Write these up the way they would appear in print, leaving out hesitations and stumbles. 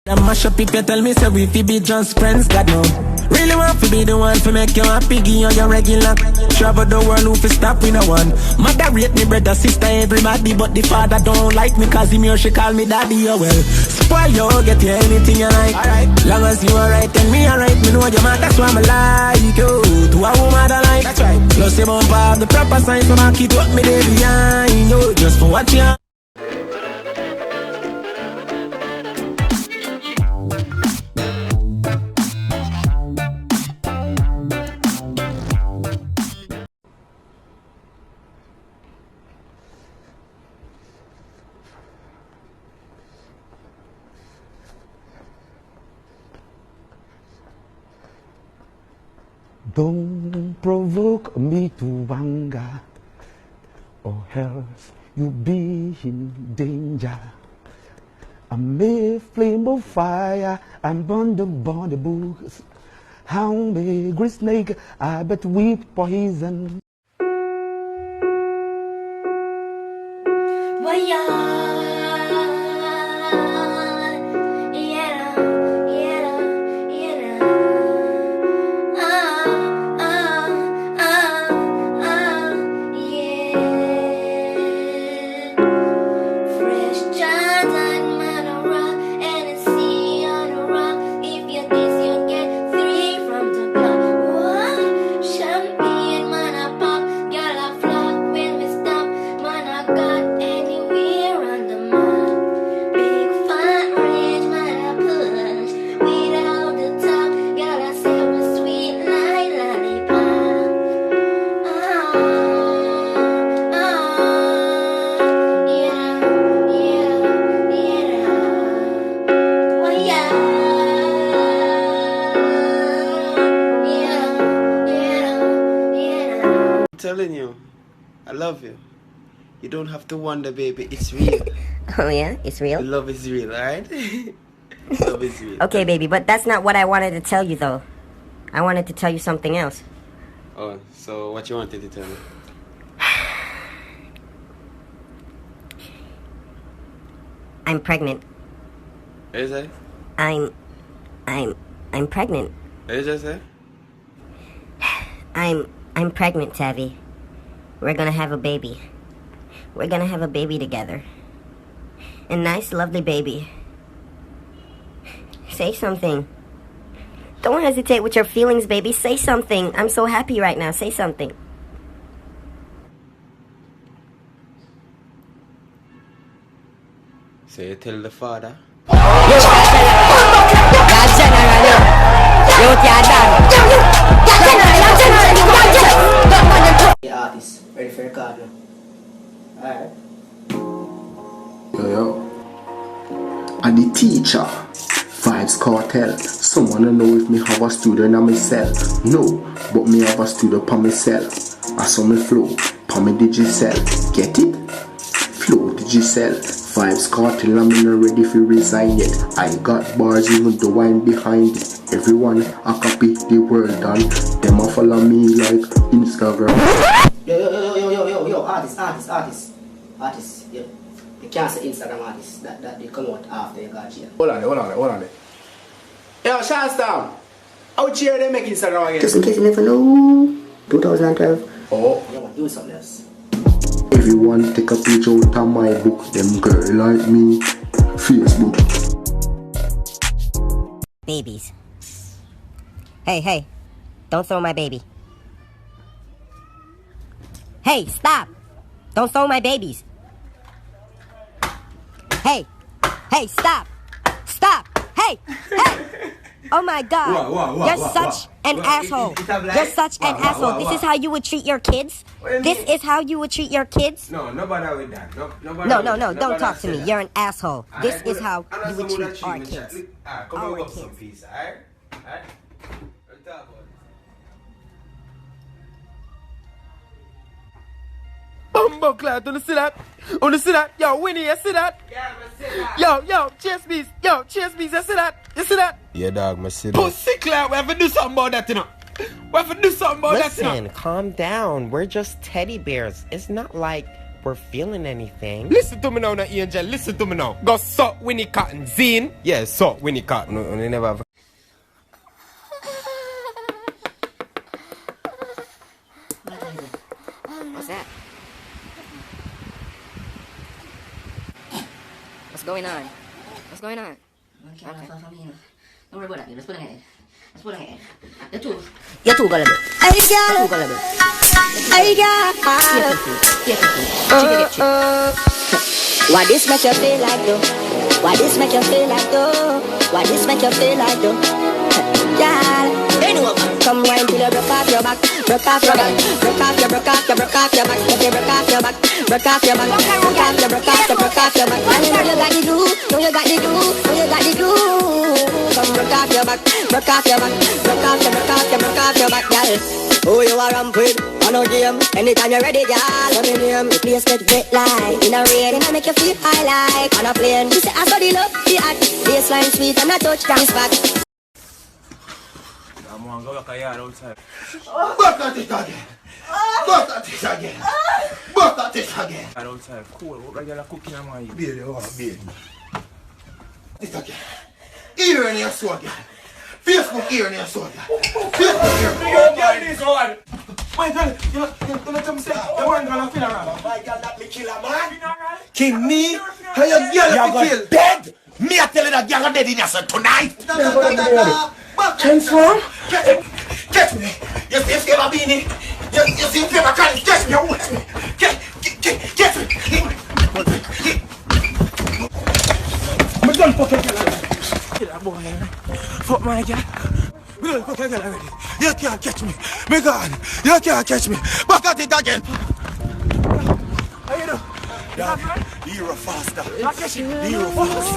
I mash up if you tell me so we fi be just friends, God no. Really want to be the one to make you happy, give you your regular. Travel the world, who fi stop with no one. Mother rate me, brother, sister, everybody, but the father don't like me, cause him here she call me daddy, oh well. Spoil you, get you anything you like. Alright, long as you alright, and me alright, me know your man, that's why I'm like you. To a woman that like, that's right. Plus you won't have the proper signs, so I keep up me there behind you, just for what you. Don't provoke me to anger, or else you'll be in danger. I may flame of fire and burn the books. How may great snake, I bet with poison. Telling you, I love you. You don't have to wonder, baby. It's real. Oh yeah, it's real? The love is real, alright? Love is real. Okay, baby, but that's not what I wanted to tell you, though. I wanted to tell you something else. Oh, so what you wanted to tell me? I'm pregnant. Is it? I'm pregnant. Is it? I'm pregnant, Tavi. We're gonna have a baby. We're gonna have a baby together. A nice, lovely baby. Say something. Don't hesitate with your feelings, baby. Say something. I'm so happy right now. Say something. So you tell the father? The artist, ready for record now. Alright. Yo. And the teacher, Vibes Cartel. Someone to know if me have a student on myself. No, but me have a student on myself. I saw me flow, pa me digicel. Get it? Flow digicel. Vibes Cartel, I'm not ready for resign yet. I got bars even though I'm behind it. Everyone I copy the word and them a follow me like Instagram. Yo, artist. Yeah. You can't say Instagram artist. That they come out after you got jail. Hold on. Yo, Shansdown, how cheer they make Instagram again? Just in case you never know, 2012. Oh. Yeah, man, do something else. Everyone take a picture out of my book. Them girl like me. Facebook. Babies. Hey, don't throw my baby. Hey, stop! Don't throw my babies. Hey, stop! Hey! Oh my God! You're such an asshole. You're such an asshole. This is how you would treat your kids? This is how you would treat your kids? No, nobody with that. No, don't talk to me. You're an asshole. This is how you would treat our kids. Come on, work some peace, alright? Alright? Let's talk about this. Buckler, do you see that? You see that? Yo, Winnie, you see that? Yeah, I see that. Yo, chase bees, you see that? You see that? Yeah, dog, I see that. Pussy clout, we have to do something about that, you know. Listen, calm down. We're just teddy bears. It's not like we're feeling anything. Listen to me now, Angel. Listen to me now. Go suck Winnie Cotton. Zine? Yeah, suck Winnie Cotton. No, never have. What's that? What's going on? What's going on? Okay. Don't worry about that. Let's put it ahead. Let's put it ahead. You're too gullible. Hey, girl. Too gullible. Hey, girl. Why this make you feel like though? Why this make you feel like though? Why this make you feel like though? Girl, come wine till you broke off your back, broke off your back, broke off your, broke off your, broke off your back, if you broke off your back, broke off your back, broke off your, broke off your, broke off your back. And you know you got the glue, know you got the glue, know you got the glue. Come broke off your back, broke off your back, broke off your, broke off your, broke off your back, girl. Who you are ramp with? On no game. Anytime you're ready, girl. On your name. The place get wet like in a rain. And I make you feel high like on a plane. She say I saw the love, the act. Baseline sweet and I touch dance back. I'm gonna go back a yard outside. Back at it again. Back at it again. Back at it again. Outside, cool. What are you cooking on my baby? Oh, baby. This again. Ear in your sword, girl. Facebook ear in your sword, girl. Facebook ear. You get this one. My God, you let them say the one gonna feel around. My God, that me killer, man. Kill me? How you girl feel? Dead? Me I tell you that girl dead in your son tonight. Transform? Catch me. You see if you ever been in? You see if you ever can catch me? Watch me. Catch me. I'm done fucking girl. Kill that boy, fuck my girl. We don't fucking girl already. You can't catch me. Me gone. You can't catch me. Back at it again. How you do? Dad, hero faster. Hero fast.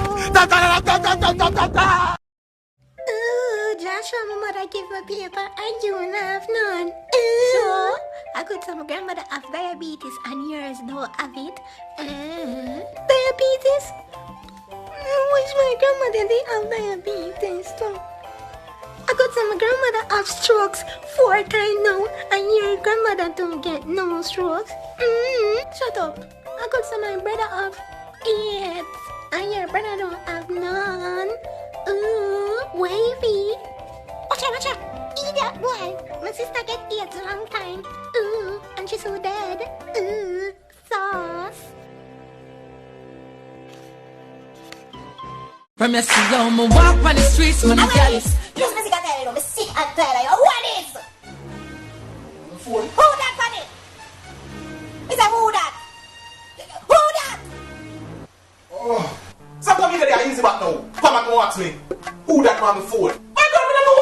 Ooh, Joshua, my mother give me paper and you have none. Ooh. So, I could tell my grandmother have diabetes and yours don't have it. Diabetes? Which my grandmother they have diabetes too. I could tell my grandmother have strokes 4 times now and your grandmother don't get no strokes. Shut up. I could tell my brother have AIDS and your brother don't have none. Ooh, wavy. Watch out. Eat that boy. My sister get AIDS a long time. Ooh, and she's so dead. Ooh, sauce. From your see how me walk on the streets, man, girl is. This music I tell you, I'm sick and tired of you. What is? Who that for it? Is that who that? Who that? Oh. Sometimes you get easy back now. Come and ask me. Who that man before? I don't know.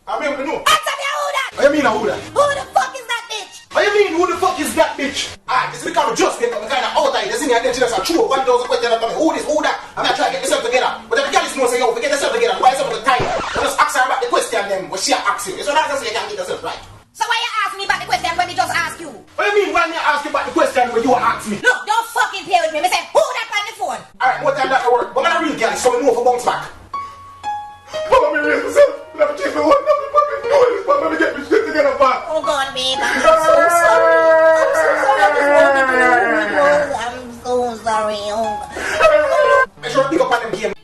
I mean, know. Answer me, who that? What you mean, who that? Who the fuck is that bitch? What you mean, who the fuck is that bitch? Ah, this is because just get kind of out of it. This is me, I didn't just true. 1,000 questions at me. Who this, who that? I'm going to try to get myself together. But if you can't know, say, yo, get yourself together. Why is it the time? You just ask her about the question, then what she asks you. It's what I say you can't get yourself right. So why you ask me about the question when me just ask you? What do you mean, why me ask you about the question when you ask me? Look, don't fucking play with me. Me say, who that on the phone? Alright, what time that I work? But I'm not a real girl, so I know for bounce back. But let me raise myself. Let me change my one. Let me fucking do this. But let me get me shit together back. Oh God, babe. I'm so sorry. I'm so sorry. I just wanted to know who it was. I'm so sorry. Oh. I should pick up on them game.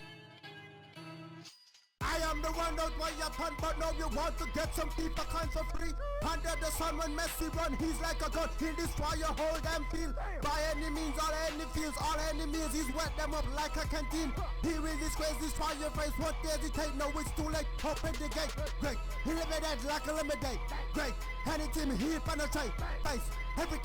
I am the one out why you punt, but now you want to get some people kind for free. Under the sun when Messi run, he's like a gun. He'll destroy your whole damn field. By any means, all any fields, all enemies, he's wet them up like a canteen. He really squares, destroy your face. What does he take? No, it's too late. Open the gate. Great. He live it like a lemonade. Great. Hand it to me, he penetrate. Face. Every